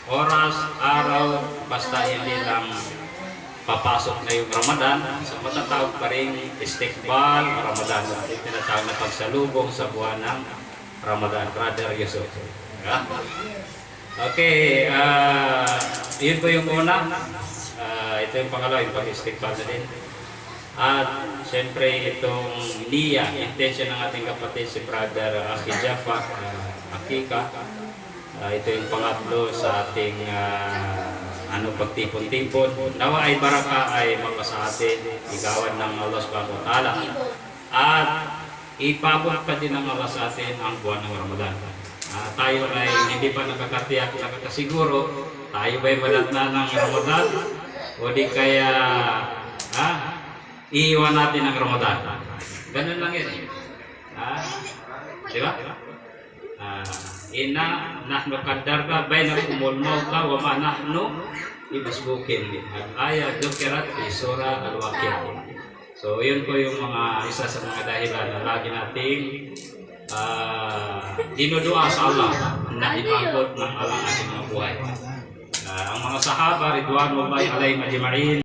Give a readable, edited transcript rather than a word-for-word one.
oras, araw, basta hindi lang papasok na yung Ramadan, so matatawag pa rin Istiqbal Ramadan. Yung tinatawag na pagsalubong sa buwan ng Ramadan, Brother Yusuf. Yeah? Okay, yun po yung una. Ito yung pangalawa, yung pag-istiqbal na din. At siyempre itong niya, intention ng ating kapatid si Brother Aki Jaffa, Akika. Ito yung pangatlo sa ating pagtipon-tipon. Nawa ay baraka ay mapasa atin, igawan ng Allah subhanahu wa ta'ala. At ipabot pa din ng Allah sa atin ang buwan ng Ramadan. Tayo ay hindi pa nakakatiyak, nakakasiguro, tayo ba'y malat na ng Ramadan? O di kaya iiwan natin ang Ramadan? Ganun lang yun. Diba? Ina nahnu qaddarna bainakumul mauta wa ma nahnu ibasbukin. Al-ayat dukirat di surah Al-Waqiah. So yun po yung mga isa sa mga dahilan na lagi nating dinudua sa Allah na ipagod ng Allah ating mga buhay. Ang mga sahaba ridwanullahi alaihim ajma'in